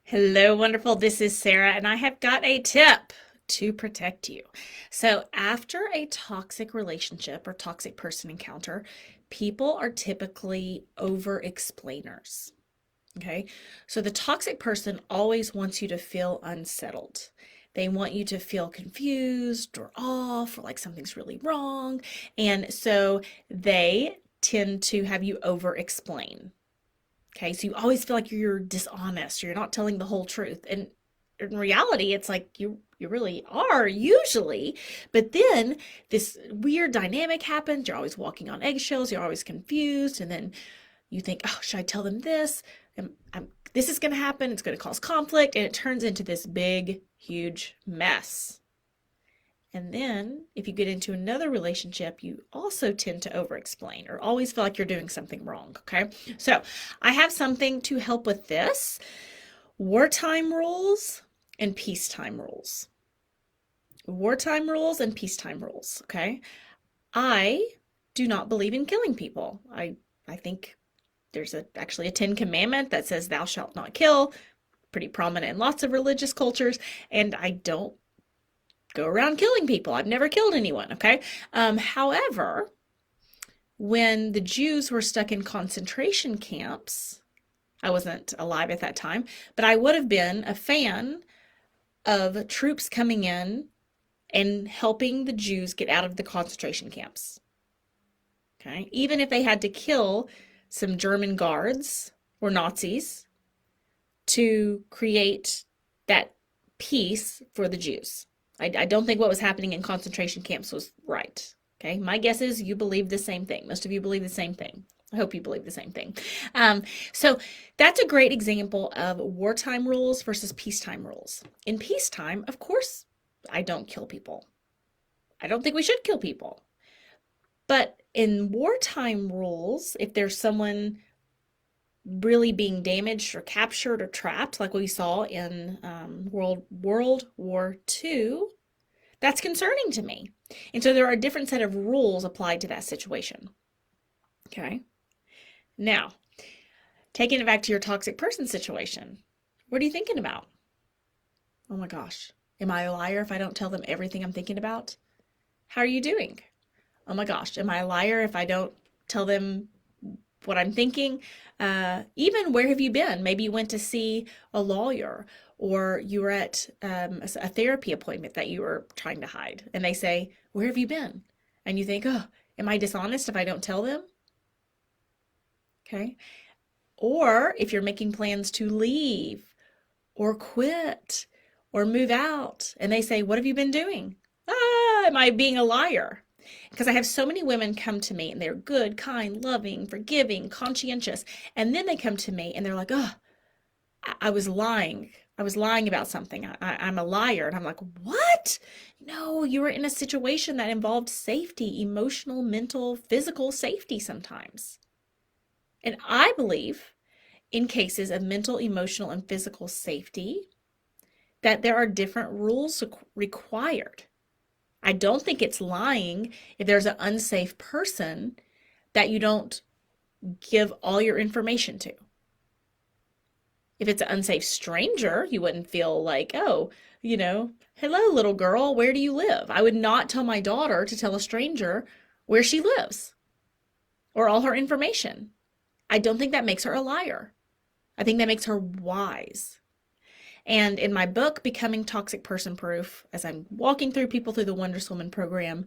Hello, wonderful. This is Sarah, and I have got a tip to protect you. So, after a toxic relationship or toxic person encounter, people are typically over explainers. Okay. So, the toxic person always wants you to feel unsettled. They want you to feel confused or off or like something's really wrong. And so they tend to have you over explain. Okay, so you always feel like you're dishonest, or you're not telling the whole truth. And in reality, it's like you really are usually. But then this weird dynamic happens. You're always walking on eggshells, you're always confused, and then you think, oh, should I tell them this? This is going to happen, it's going to cause conflict, and it turns into this big, huge mess. And then if you get into another relationship, you also tend to over explain or always feel like you're doing something wrong. Okay. So I have something to help with this: wartime rules and peacetime rules. Wartime rules and peacetime rules. Okay. I do not believe in killing people. I think there's actually a 10 commandment that says thou shalt not kill, pretty prominent in lots of religious cultures, and I don't go around killing people. I've never killed anyone, okay? However, when the Jews were stuck in concentration camps, I wasn't alive at that time, but I would have been a fan of troops coming in and helping the Jews get out of the concentration camps. Okay? Even if they had to kill some German guards or Nazis to create that peace for the Jews. I don't think what was happening in concentration camps was right. Okay, my guess is you believe the same thing. Most of you believe the same thing. I hope you believe the same thing. So that's a great example of wartime rules versus peacetime rules. In peacetime, of course, I don't kill people. I don't think we should kill people. But in wartime rules, if there's someone really being damaged or captured or trapped, like we saw in World War II, that's concerning to me. And so there are a different set of rules applied to that situation. Okay. Now, taking it back to your toxic person situation, what are you thinking about? Oh my gosh, am I a liar if I don't tell them everything I'm thinking about? How are you doing? Oh my gosh, am I a liar if I don't tell them what I'm thinking? Even where have you been? Maybe you went to see a lawyer, or you were at a therapy appointment that you were trying to hide, and they say, where have you been? And you think, oh, am I dishonest if I don't tell them? Okay. Or if you're making plans to leave or quit or move out, and they say, what have you been doing? Am I being a liar? Because I have so many women come to me and they're good, kind, loving, forgiving, conscientious. And then they come to me and they're like, oh, I was lying. I was lying about something. I'm a liar. And I'm like, what? No, you were in a situation that involved safety, emotional, mental, physical safety sometimes. And I believe in cases of mental, emotional, and physical safety that there are different rules required. I don't think it's lying if there's an unsafe person that you don't give all your information to. If it's an unsafe stranger, you wouldn't feel like, oh, hello, little girl, where do you live? I would not tell my daughter to tell a stranger where she lives or all her information. I don't think that makes her a liar. I think that makes her wise. And in my book, Becoming Toxic Person Proof, as I'm walking through people through the Wondrous Woman program,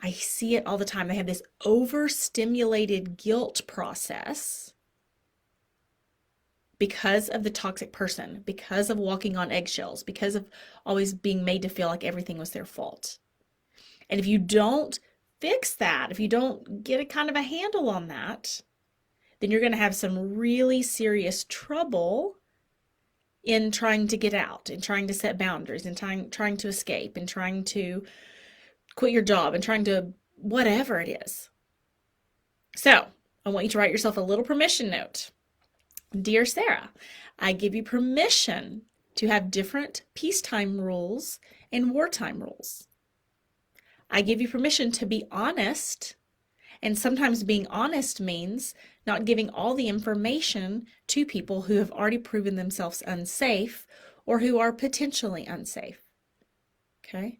I see it all the time. They have this overstimulated guilt process because of the toxic person, because of walking on eggshells, because of always being made to feel like everything was their fault. And if you don't fix that, if you don't get a kind of a handle on that, then you're going to have some really serious trouble in trying to get out, in trying to set boundaries, in trying to escape, in trying to quit your job, and trying to whatever it is. So I want you to write yourself a little permission note. Dear Sarah, I give you permission to have different peacetime rules and wartime rules. I give you permission to be honest, and sometimes being honest means not giving all the information to people who have already proven themselves unsafe or who are potentially unsafe. Okay.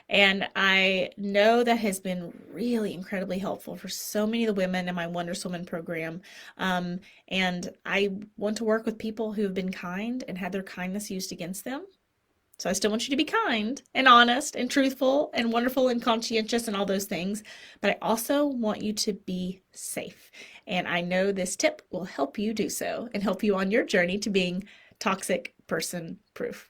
And I know that has been really incredibly helpful for so many of the women in my Wonder Woman program. And I want to work with people who have been kind and had their kindness used against them. So I still want you to be kind and honest and truthful and wonderful and conscientious and all those things. But I also want you to be safe. And I know this tip will help you do so and help you on your journey to being toxic person proof.